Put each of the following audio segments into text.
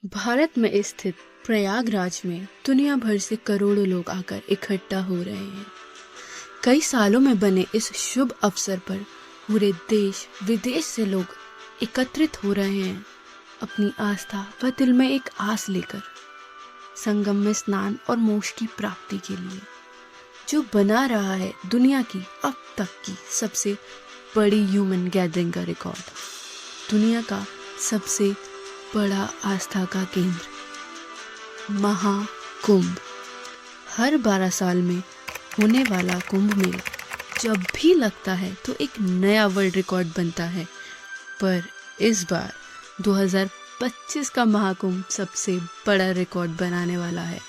भारत में स्थित प्रयागराज में दुनिया भर से करोड़ों लोग आकर इकट्ठा हो रहे हैं। कई सालों में बने इस शुभ अवसर पर पूरे देश विदेश से लोग एकत्रित हो रहे हैं, अपनी आस्था व दिल में एक आस लेकर संगम में स्नान और मोक्ष की प्राप्ति के लिए, जो बना रहा है दुनिया की अब तक की सबसे बड़ी ह्यूमन गैदरिंग का रिकॉर्ड। दुनिया का सबसे बड़ा आस्था का केंद्र महाकुंभ। हर 12 साल में होने वाला कुंभ मेला जब भी लगता है तो एक नया वर्ल्ड रिकॉर्ड बनता है, पर इस बार 2025 का महाकुंभ सबसे बड़ा रिकॉर्ड बनाने वाला है,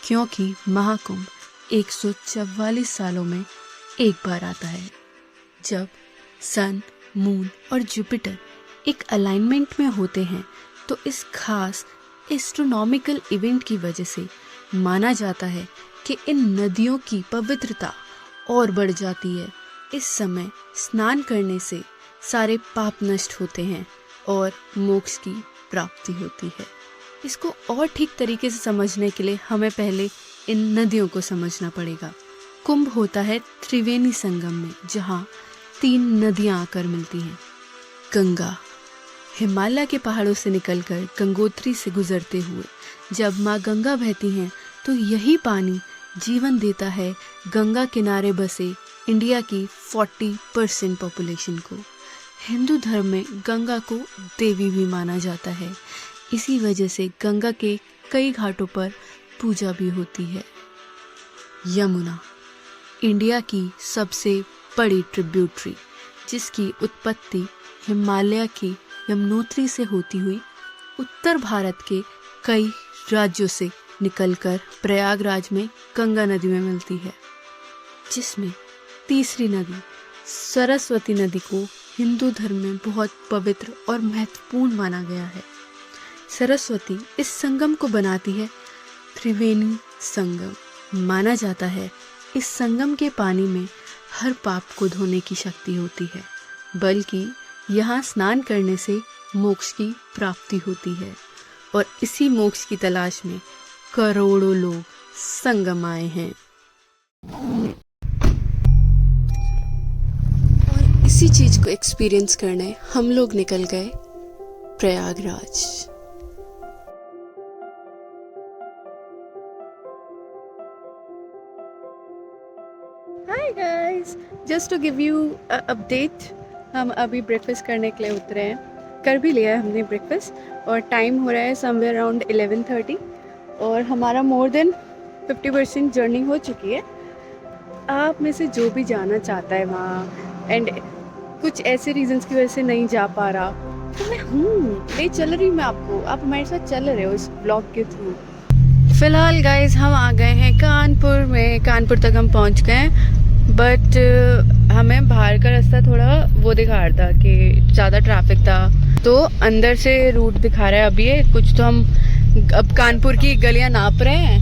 क्योंकि महाकुंभ 144 सालों में एक बार आता है, जब सन, मून और जुपिटर एक अलाइनमेंट में होते हैं। तो इस खास एस्ट्रोनॉमिकल इवेंट की वजह से माना जाता है कि इन नदियों की पवित्रता और बढ़ जाती है। इस समय स्नान करने से सारे पाप नष्ट होते हैं और मोक्ष की प्राप्ति होती है। इसको और ठीक तरीके से समझने के लिए हमें पहले इन नदियों को समझना पड़ेगा। कुंभ होता है त्रिवेणी संगम में, जहाँ 3 नदियाँ आकर मिलती हैं। गंगा हिमालय के पहाड़ों से निकलकर गंगोत्री से गुजरते हुए जब माँ गंगा बहती हैं, तो यही पानी जीवन देता है गंगा किनारे बसे इंडिया की 40% पॉपुलेशन को। हिंदू धर्म में गंगा को देवी भी माना जाता है, इसी वजह से गंगा के कई घाटों पर पूजा भी होती है। यमुना इंडिया की सबसे बड़ी ट्रिब्यूटरी, जिसकी उत्पत्ति हिमालय की यमुनोत्री से होती हुई उत्तर भारत के कई राज्यों से निकलकर प्रयागराज में गंगा नदी में मिलती है, जिसमें तीसरी नदी सरस्वती नदी को हिंदू धर्म में बहुत पवित्र और महत्वपूर्ण माना गया है। सरस्वती इस संगम को बनाती है त्रिवेणी संगम। माना जाता है इस संगम के पानी में हर पाप को धोने की शक्ति होती है, बल्कि यहाँ स्नान करने से मोक्ष की प्राप्ति होती है, और इसी मोक्ष की तलाश में करोड़ों लोग संगम आए हैं। और इसी चीज को एक्सपीरियंस करने हम लोग निकल गए Prayagraj. Hi guys, just to give you update, हम अभी ब्रेकफास्ट करने के लिए उतरे हैं। कर भी लिया है हमने ब्रेकफास्ट, और टाइम हो रहा है समवेयर अराउंड 11:30, और हमारा मोर देन 50% जर्नी हो चुकी है। आप में से जो भी जाना चाहता है वहाँ एंड कुछ ऐसे रीजंस की वजह से नहीं जा पा रहा, तो मैं ले चल रही मैं आपको, आप हमारे साथ चल रहे हो इस ब्लॉग के थ्रू। फिलहाल गाइज हम आ गए हैं कानपुर में। कानपुर तक हम पहुँच गए हैं, बट हमें बाहर का रास्ता थोड़ा वो दिखा रहा था कि ज़्यादा ट्रैफिक था, तो अंदर से रूट दिखा रहा है अभी ये कुछ। तो हम अब कानपुर की गलियां नाप रहे हैं।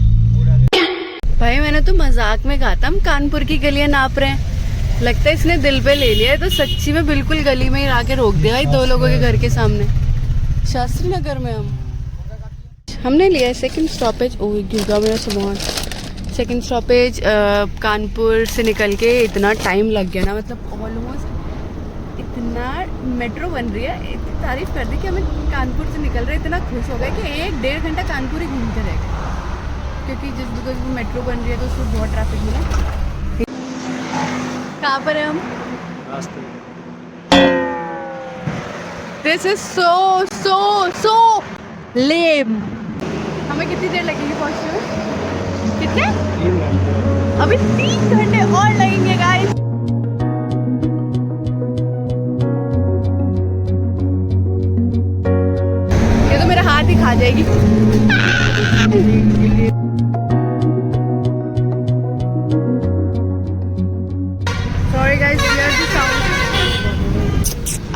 भाई मैंने तो मजाक में कहा था हम कानपुर की गलियां नाप रहे हैं, लगता है इसने दिल पे ले लिया है, तो सच्ची में बिल्कुल गली में ही आके रोक दिया भाई, 2 लोगों के घर के सामने। शास्त्री नगर में हमने लिया है सेकंड स्टॉपेज। ओ गिरगा मेरा सामान। सेकंड स्टॉपेज कानपुर से निकल के इतना टाइम लग गया ना, मतलब ऑलमोस्ट इतना मेट्रो बन रही है, इतनी तारीफ कर दी कि हमें कानपुर से निकल रहे इतना खुश हो गए कि 1-1.5 घंटा कानपुर ही घूमते रह गए, क्योंकि जिस बिकॉज मेट्रो बन रही है तो उसमें बहुत ट्रैफिक मिला। कहाँ पर है हम? रास्ते में। दिस इज सो लेम। हमें कितनी देर लगेगी पहुँचने में? कितने? 3 घंटे। अभी 3 घंटे और लगेंगे गाइस। ये तो मेरा हाथ ही खा जाएगी। Sorry guys, here the sound.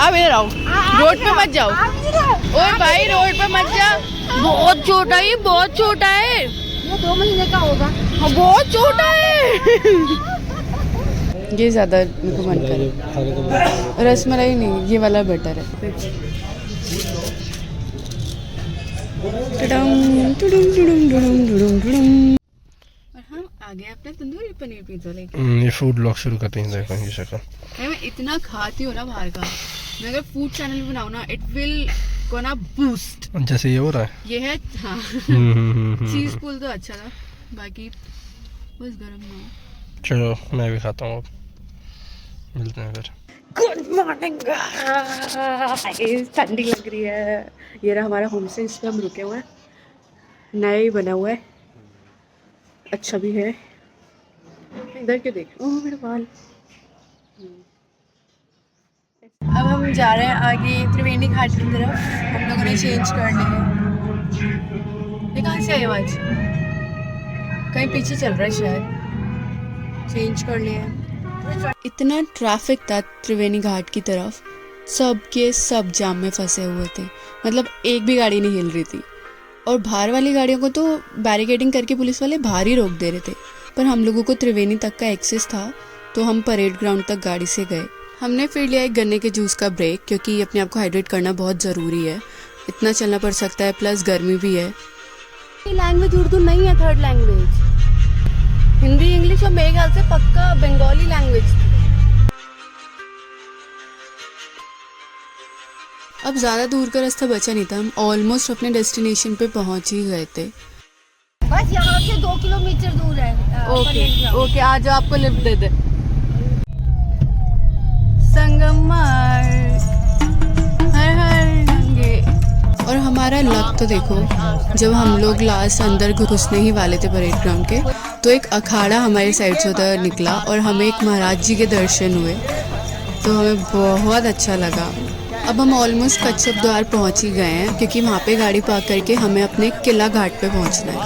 अब इधर आओ, रोड पे मत जाओ। ओए भाई रोड पे मत जा, बहुत छोटा है, बहुत छोटा है। ये 2 महीने का होगा। हाँ बहुत छोटा है। ये ज़्यादा मेरे को मन करे। रसमलाई नहीं, ये वाला बेटर है। टुडुम, टुडुम, टुडुम, टुडुम, टुडुम, टुडुम। और हम आ गए अपने तंदूरी पनीर पिज्जा लेके। ये फूड ब्लॉग शुरू करते हैं, देखो ये शक्ल। मैं इतना खाती हूँ ना बाहर का, मैं अगर फूड चैनल बनाऊँ ना, इट विल गोना बूस्ट। जैसे ये हो रहा है, ये है हाँ। चीज पुल तो अच्छा था, बाकी बस गरम ना हो। चलो मैं भी खाता हूँ, अब मिलते हैं फिर। गुड मॉर्निंग, ठंडी लग रही है। ये रहा हमारा होम स्टे, इस पे हम रुके हुए हैं, नया ही बना हुआ है, अच्छा भी है। इधर क्यों देख, ओह मेरे बाल। अब हम जा रहे हैं आगे त्रिवेणी घाट की तरफ। हम लोगों ने चेंज कर लिया। ये कहाँ से आई आवाज? कहीं पीछे चल रहा है शायद। चेंज कर लिया। इतना ट्रैफिक था त्रिवेणी घाट की तरफ, सब के सब जाम में फंसे हुए थे, मतलब एक भी गाड़ी नहीं हिल रही थी। और बाहर वाली गाड़ियों को तो बैरिकेडिंग करके पुलिस वाले बाहर ही रोक दे रहे थे, पर हम लोगों को त्रिवेणी तक का एक्सेस था, तो हम परेड ग्राउंड तक गाड़ी से गए। हमने फिर लिया एक गन्ने के जूस का ब्रेक, क्योंकि अपने आप को हाइड्रेट करना बहुत ज़रूरी है, इतना चलना पड़ सकता है, प्लस गर्मी भी है। लैंग्वेज उर्दू नहीं है, थर्ड लैंग्वेज हिंदी इंग्लिश और मेरे ख्याल से पक्का बंगाली लैंग्वेज थी। अब ज़्यादा दूर का रास्ता बचा नहीं था, हम ऑलमोस्ट अपने डेस्टिनेशन पे पहुंच ही गए थे। बस यहाँ से 2 किलोमीटर दूर है। ओके ओके, आज आपको लिफ्ट दे दे। संगमर हर हर गंगे। और हमारा लक तो देखो, जब हम लोग लास्ट अंदर घुसने ही वाले थे परेड ग्राउंड के, तो एक अखाड़ा हमारे साइड से उधर निकला और हमें एक महाराज जी के दर्शन हुए, तो हमें बहुत अच्छा लगा। अब हम ऑलमोस्ट कच्छप द्वार पहुंच ही गए हैं, क्योंकि वहाँ पे गाड़ी पार्क करके हमें अपने किला घाट पे पहुंचना है।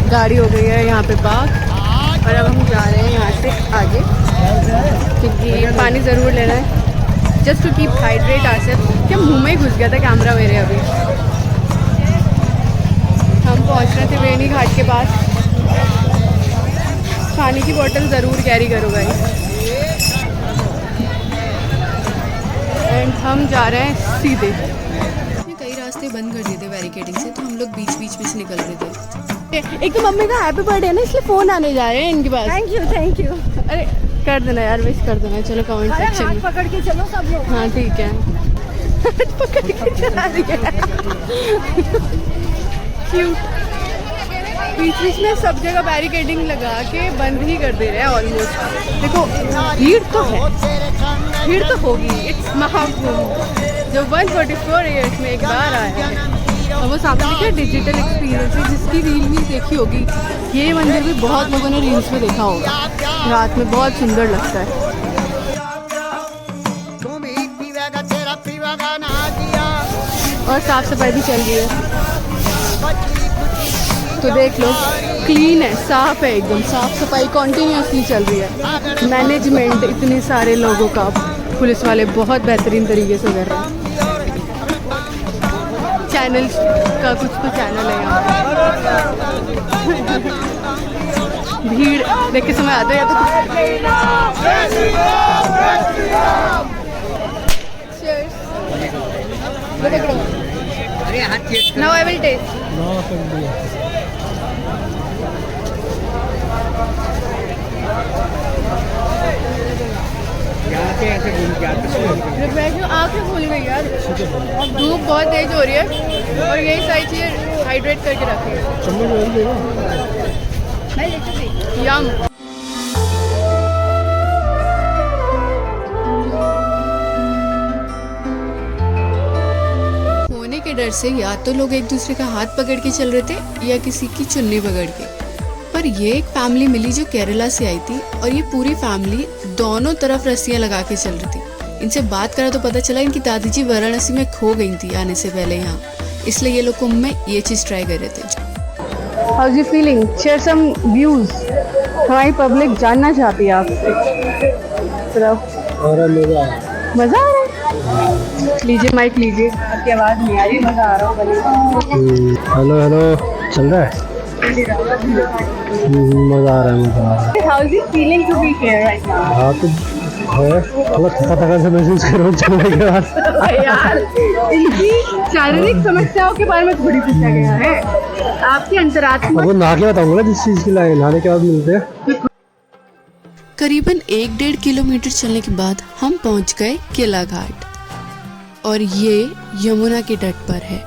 गाड़ी हो गई है यहाँ पे पार्क, और अब हम जा रहे हैं यहाँ से आगे, क्योंकि पानी ज़रूर लेना है, जस्ट टू कीप हाइड्रेट आरसेल्फ। क्या मुँह में ही घुस गया था कैमरा मेरे। अभी हम पहुँच रहे थे त्रिवेणी घाट के पास। पानी की बोतल ज़रूर कैरी करो गाइस। एंड हम जा रहे हैं सीधे। कई रास्ते बंद कर दिए थे बैरिकेडिंग से, तो हम लोग बीच बीच में से निकल रहे थे। एक तो मम्मी का हैप्पी बर्थडे है ना, इसलिए फ़ोन आने जा रहे हैं इनके पास। Thank you. अरे कर देना यार, विश कर देना। चलो कमेंट सेक्शन में पकड़ के चलो सब लोग। हाँ ठीक है। पकड़ के चला रही है। क्यूट। बीच बीच में सब जगह बैरिकेडिंग लगा के बंद ही कर दे रहे हैं ऑलमोस्ट। देखो भीड़ तो है, भीड़ तो होगी, इट्स महाकुंभ जो 144 ईयर्स में एक बार आया है। और वो सामने लिखा है डिजिटल एक्सपीरियंस है, जिसकी रील भी देखी होगी। ये मंदिर भी बहुत लोगों ने रील्स में देखा होगा, रात में बहुत सुंदर लगता है। और साफ सफाई भी चल रही है, तो देख लो, क्लीन है, साफ है, एकदम साफ सफाई कंटिन्यूसली चल रही है। मैनेजमेंट इतने सारे लोगों का, पुलिस वाले बहुत बेहतरीन तरीके से कर रहे हैं। चैनल का कुछ तो चैनल है यहाँ। भीड़ देख के समय आता है या तो नाउ आई विल टेस्ट। आँखें खुल गई यार, धूप बहुत तेज हो रही है, और यही सारी चीज़ हाइड्रेट करके रखी है। यम। होने के डर से या तो लोग एक दूसरे का हाथ पकड़ के चल रहे थे, या किसी की चुन्नी पकड़ के। पर ये एक फैमिली मिली जो केरला से आई थी, और ये पूरी फैमिली दोनों तरफ रस्सियां लगा के चल रही थी। इनसे बात करा तो पता चला इनकी दादी जी वाराणसी में खो गई थी आने से पहले यहाँ, इसलिए ये लोग कुंभ में ये चीज़ ट्राई कर रहे थे। How is you feeling? Share some views. हमारी पब्लिक जानना चाहती है आपसे। मजा आ रहा है? लीजिए माइक लीजिए, आपकी आवाज़ नहीं आ रही, मजा आ रहा हो। हेलो हेलो चल रहा है, मजा आ रहा है, मजा आ रहा है। How is it feeling to be here right now? हाँ तो थोड़ा थका थका सा महसूस कर रहा हूँ चलने के बाद। यार इनकी शारीरिक समस्याओं के बारे में थोड़ी पूछा गया है, आपकी अंतरात्मा। अब वो नहा के बताऊंगा ना जिस चीज़ की लाए, नहाने के बाद मिलते हैं। करीबन 1-1.5 किलोमीटर चलने के बाद हम पहुंच गए किला घाट, और ये यमुना के तट पर है।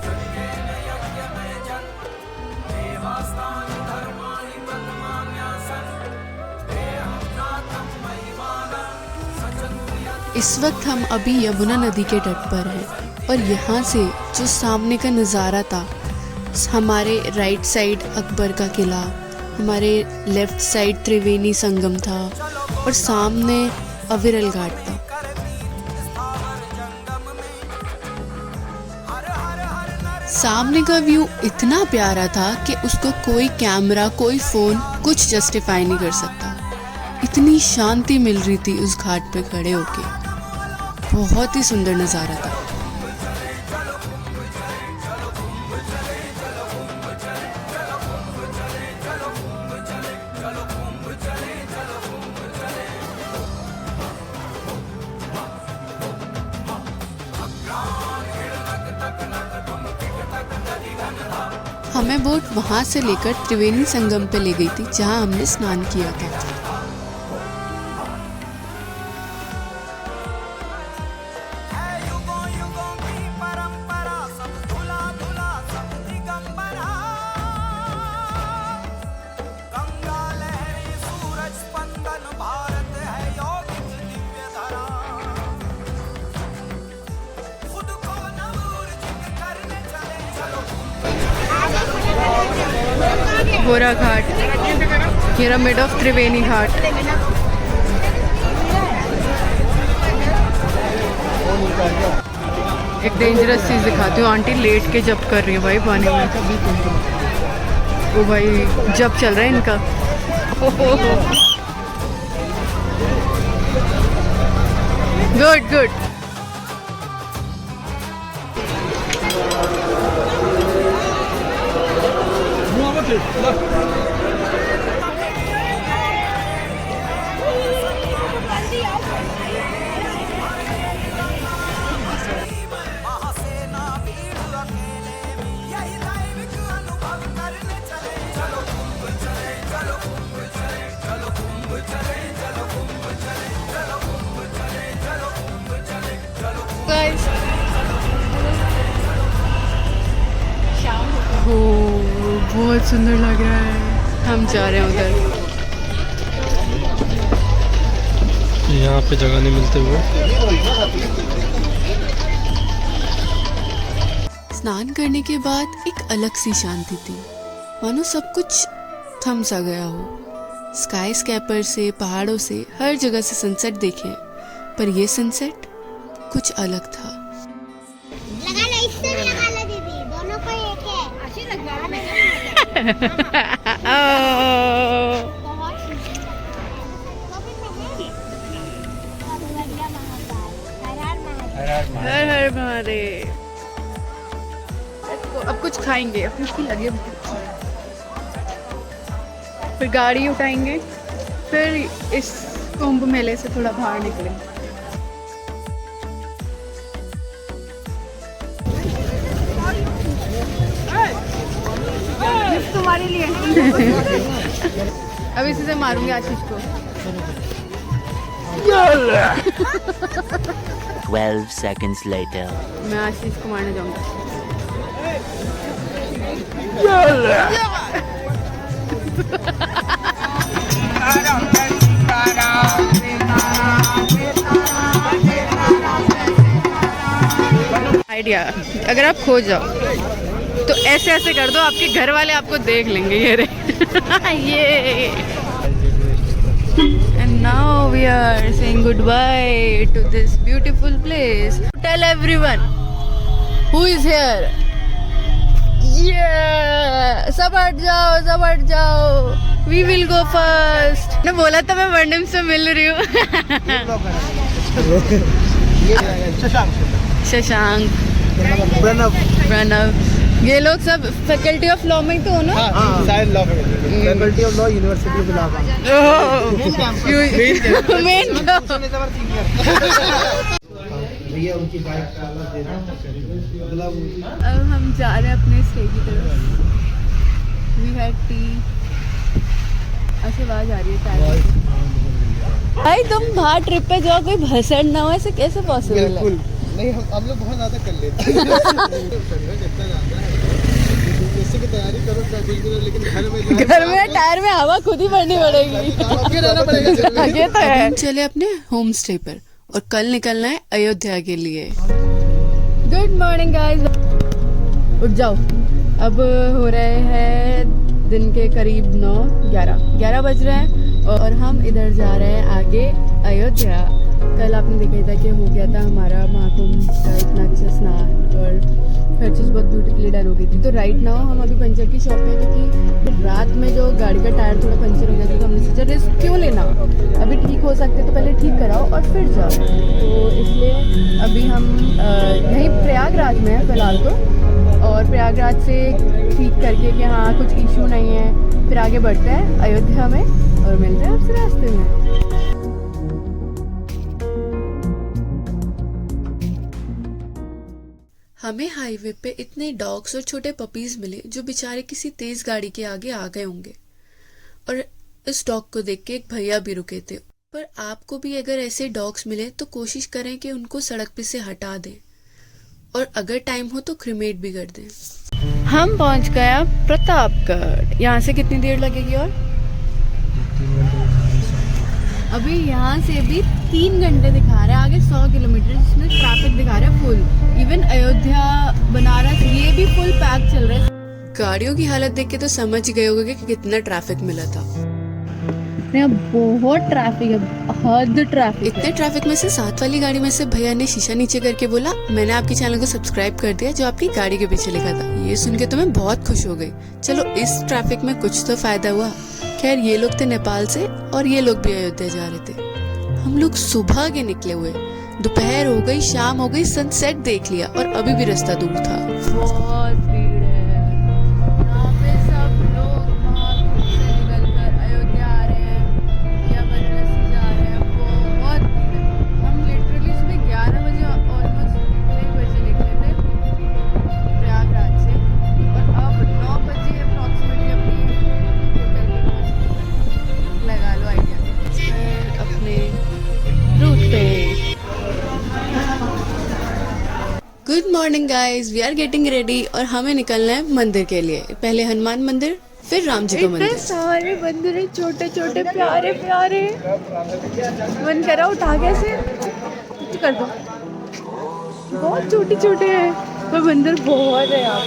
इस वक्त हम अभी यमुना नदी के तट पर हैं, और यहाँ से जो सामने का नज़ारा था, हमारे राइट साइड अकबर का किला, हमारे लेफ्ट साइड त्रिवेणी संगम था, और सामने अविरल घाट था। सामने का व्यू इतना प्यारा था कि उसको कोई कैमरा, कोई फोन कुछ जस्टिफाई नहीं कर सकता। इतनी शांति मिल रही थी उस घाट पे खड़े होके, बहुत ही सुंदर नज़ारा था। हमें बोट वहां से लेकर त्रिवेणी संगम पे ले गई थी, जहां हमने स्नान किया था। गोरा घाट, पिरामिड ऑफ त्रिवेणी घाट। एक डेंजरस चीज दिखाती हूँ, आंटी लेट के जब कर रही है भाई पानी में। वो भाई जब चल रहा है इनका। Good good. बहुत सुंदर लग रहा है। हम जा रहे हैं उधर। यहाँ पे जगह नहीं मिलते हुए। स्नान करने के बाद एक अलग सी शांति थी, मानो सब कुछ थम सा गया हो। स्काई स्कैपर से, पहाड़ों से, हर जगह से सनसेट देखे, पर ये सनसेट कुछ अलग था। लगा लो, इससे भी लगा लो दीदी, दोनों को एक है। अच्छी लग रहा है। बहुत सुंदर। हर हर महादेव। अब कुछ खाएंगे, अब उसकी लगे भूख। फिर गाड़ी उठाएंगे, फिर इस कुंभ मेले से थोड़ा बाहर निकलेंगे। तुम्हारे लिए। अब इसी से मारूंगी आशीष को। 12 seconds later. मैं आशीष को मारने जाऊंगा। आइडिया, अगर आप खो जाओ तो ऐसे ऐसे कर दो, आपके घर वाले आपको देख लेंगे। ये रे ये। And now we are saying goodbye to this beautiful place. Tell everyone who is here. Yeah, सब हट जाओ, सब हट जाओ। We will go first. ने बोला था मैं वर्णम से मिल रही हूँ। शशांक, प्रणव, ये लोग सब फैकल्टी ऑफ लॉ में तो हो ना? शायद law faculty of law university of Allahabad. Main भैया उनकी बाइक का अगला अब हम जा रहे हैं अपने स्टे की तरफ। We had tea. ऐसे आवाज आ रही है टायर। भाई तुम बाहर ट्रिप पे जाओ, कोई भसड़ ना हो, ऐसे कैसे पॉसिबल है? बिल्कुल नहीं, हम लोग बहुत ज्यादा कर लेते हैं। इससे की तैयारी करो लेकिन घर में टायर में हवा खुद ही भरनी पड़ेगी। रहना पड़ेगा। ये तो है। चले अपने होम स्टे पर और कल निकलना है अयोध्या के लिए। Good morning guys. उठ जाओ। अब हो रहे हैं दिन के करीब 11 बज रहे हैं और हम इधर जा रहे हैं आगे अयोध्या। कल आपने देखा था कि हो गया था हमारा महाकुंभ का इतना अच्छा स्नान और हर चीज़ बहुत ब्यूटीफुली डन हो गई थी। तो राइट नाउ हम अभी पंचर की शॉप पे हैं क्योंकि रात में जो गाड़ी का टायर थोड़ा पंचर हो गया था तो हमने सोचा रिस्क क्यों लेना, अभी ठीक हो सकते तो पहले ठीक कराओ और फिर जाओ। तो इसलिए अभी हम यहीं प्रयागराज में हैं फ़िलहाल तो, और प्रयागराज से ठीक करके कि हाँ कुछ इशू नहीं है फिर आगे बढ़ते हैं अयोध्या में और मिलते हैं आपसे रास्ते में। हमें हाईवे पे इतने डॉग्स और छोटे पपीज मिले जो बेचारे किसी तेज गाड़ी के आगे आ गए होंगे, और इस डॉग को देख के एक भैया भी रुके थे। पर आपको भी अगर ऐसे डॉग्स मिले तो कोशिश करें कि उनको सड़क पे से हटा दें और अगर टाइम हो तो क्रिमेट भी कर दें। हम पहुंच गए प्रतापगढ़। यहाँ से कितनी देर लगेगी? और अभी यहाँ से भी 3 घंटे दिखा रहा है, आगे 100 किलोमीटर जिसमें ट्रैफिक दिखा रहा है फुल। इवन अयोध्या बनारस ये भी फुल पैक चल रहा है। गाड़ियों की हालत देख के तो समझ गए होगे कि कितना ट्रैफिक मिला था। यहाँ बहुत ट्रैफिक है, हद ट्रैफिक। इतने ट्रैफिक में से साथ वाली गाड़ी में से भैया ने शीशा नीचे करके बोला मैंने आपके चैनल को सब्सक्राइब कर दिया जो आपकी गाड़ी के पीछे लिखा था। ये सुन के तो मैं बहुत खुश हो गई। चलो इस ट्रैफिक में कुछ तो फायदा हुआ। खैर ये लोग थे नेपाल से और ये लोग भी अयोध्या जा रहे थे। हम लोग सुबह के निकले हुए, दोपहर हो गई, शाम हो गई, सनसेट देख लिया और अभी भी रास्ता दूर था। बहुत भीड़ है यहाँ पे, सब लोग महाकुंभ से निकलकर अयोध्या आ रहे हैं या वाराणसी जा रहे हैं। बहुत भीड़ है। हम लिटरली सुबह 11 बजे ऑलमोस्ट 1 बजे निकले थे प्रयागराज से और अब 9 बजे अप्रॉक्सीमेटली अपनी होटल पे पहुँच गए। लगा लो आइडिया। अपने रूट पे। Good morning guys, we are getting ready और हमें निकलना है मंदिर के लिए। पहले हनुमान मंदिर फिर राम जी का मंदिर। सारे मंदिर है छोटे छोटे प्यारे प्यारे। मन करा उठा कैसे कर दो, बहुत छोटे छोटे हैं पर मंदिर बहुत है यहाँ।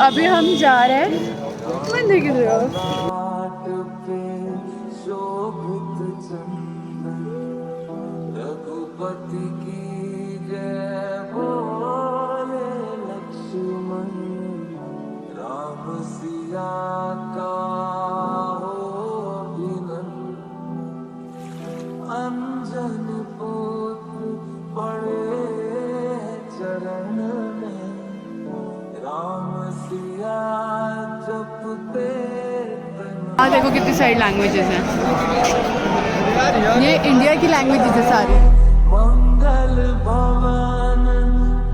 अभी हम जा रहे हैं मंदिर की तरफ। रघुपति की जय बोले लक्ष्मण, राम सिया का हो अभिनंदन। अंजन पुत्र पड़े चरण में, राम सिया जपते। देखो कितनी सारी लैंग्वेजेस हैं। ये इंडिया की लैंग्वेजेस है सारी। मंगल भवन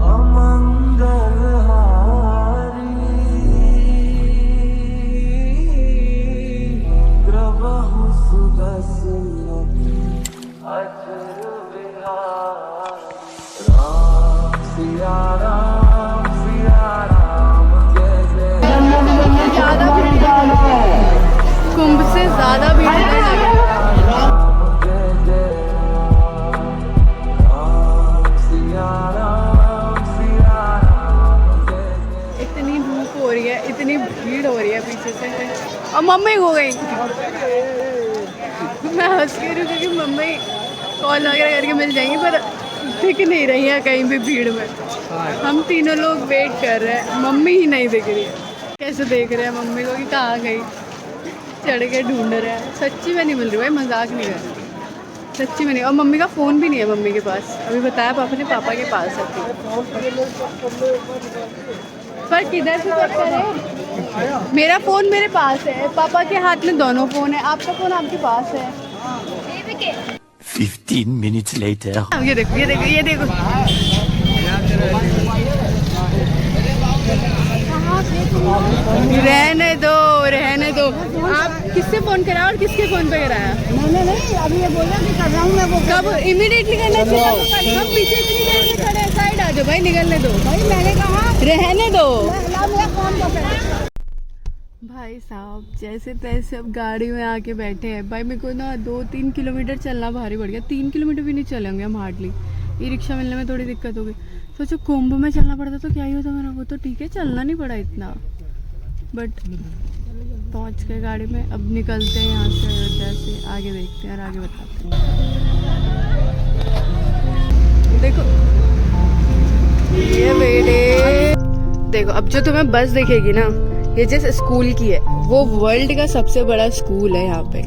अमंगल हारी, प्रभु सुदर्शन अचर विहारी। राम सिया राम जय जय। ज्यादा भीड़, कुंभ से ज्यादा भीड़ है। इतनी भीड़ हो रही है पीछे से और मम्मी हो गई। मैं हंस के रही हूँ क्योंकि मम्मी कॉल वगैरह करके मिल जाएंगी पर दिख नहीं रही है कहीं भी भीड़ में। हम तीनों लोग वेट कर रहे हैं, मम्मी ही नहीं दिख रही है। कैसे देख रहे हैं मम्मी को कि कहाँ गई, चढ़ के ढूंढ रहे हैं। सच्ची में नहीं मिल रही भाई, मजाक नहीं कर रही। सच्ची में नहीं। और मम्मी का फ़ोन भी नहीं है मम्मी के पास। अभी बताया पापा ने, पापा के पास है पर किधर से चेक करें? मेरा फ़ोन मेरे पास है, पापा के हाथ में दोनों फ़ोन है, आपका फ़ोन आपके पास है। 15 minutes later. ये देखो ये देखो ये देखो। रहने दो। आप किससे फ़ोन कराया और किसके फ़ोन पे कराया? मैंने नहीं, अभी ये बोला कि कर रहा हूँ मैं वो। कब? इमीडिएटली करना चाहिए। हम पीछे इतनी देर में खड़े हैं, साइड आ जाओ भाई, निकलने दो भाई मैंने कहा रहने दो। ला मेरा फोन पकड़। भाई साहब जैसे तैसे अब गाड़ी में आके बैठे हैं। भाई मेरे को ना 2-3 किलोमीटर चलना भारी पड़ गया। 3 किलोमीटर भी नहीं चलेंगे हम हार्डली। ई रिक्शा मिलने में थोड़ी दिक्कत होगी। सोचो कुंभ में चलना पड़ता तो क्या ही होता मेरा। वो तो ठीक है, चलना नहीं पड़ा इतना, बट पहुंच गए गाड़ी में। अब निकलते हैं यहाँ से, अयोध्या से आगे देखते हैं और आगे बताते हैं। देखो ये बेटे, देखो अब जो तुम्हें बस दिखेगी ना, ये जिस स्कूल की है वो वर्ल्ड का सबसे बड़ा स्कूल है। यहाँ पे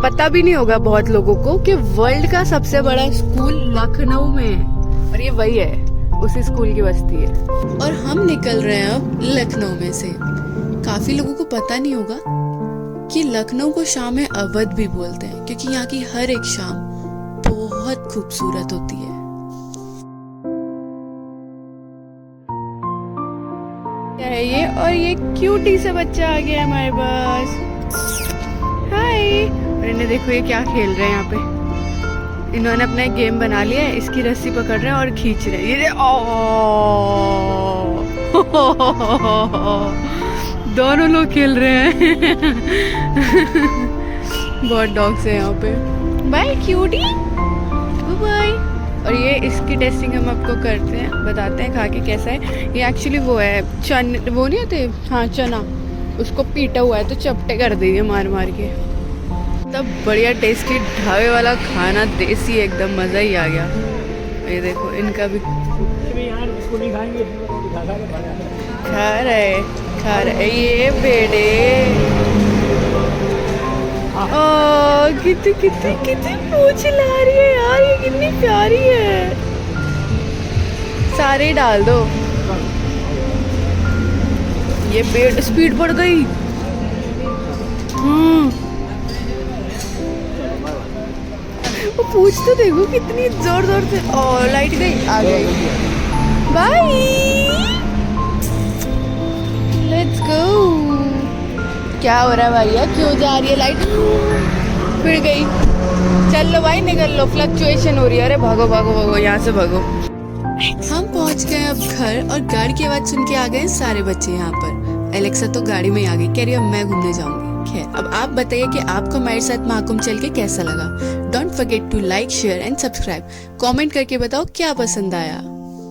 पता भी नहीं होगा बहुत लोगों को कि वर्ल्ड का सबसे बड़ा स्कूल लखनऊ में है, और ये वही है, उसी स्कूल की बस्ती है। और हम निकल रहे हैं अब लखनऊ में से। काफी लोगों को पता नहीं होगा कि लखनऊ को शाम में अवध भी बोलते हैं, क्योंकि यहाँ की हर एक शाम बहुत खूबसूरत होती है। क्या है ये? और ये क्यूटी से बच्चा आ गया हमारे पास। हाय। और इन्हें देखो ये क्या खेल रहे हैं यहाँ पे। इन्होंने अपना एक गेम बना लिया है, इसकी रस्सी पकड़ रहे हैं और खींच रहे हैं। ये दोनों लोग खेल रहे हैं। बहुत डॉग्स है यहाँ पे। Bye cutie, bye. और ये इसकी टेस्टिंग हम आपको करते हैं, बताते हैं खा के कैसा है। ये एक्चुअली वो है वो नहीं होते, हाँ चना, उसको पीटा हुआ है तो चपटे कर देंगे मार मार के। तब बढ़िया टेस्टी ढाबे वाला खाना, देसी एकदम, मज़ा ही आ गया। ये देखो इनका भी खा रहे ये बेटे। कितनी पूछ ला रही है यार, ये कितनी प्यारी है। सारे डाल दो। ये पेड़ स्पीड बढ़ गई। वो पूछ तो देखो कितनी जोर जोर से। और लाइट गई, आ गई। Bye, let's go. क्या हो रहा है भैया, क्यों जा रही है लाइट? फिर गई। चल लो भाई, निकल लो, फ्लक्चुएशन हो रही है। अरे भागो भागो भागो, यहाँ से भागो। हम पहुंच गए अब घर, और गाड़ी की आवाज सुन के आ गए सारे बच्चे यहाँ पर। एलेक्सा तो गाड़ी में आ गई, कह रही अब मैं घूमने जाऊंगी। खैर अब आप बताइए कि आपको हमारे साथ महाकुंभ चल के कैसा लगा। Don't forget to like, share and subscribe. Comment करके बताओ क्या पसंद आया।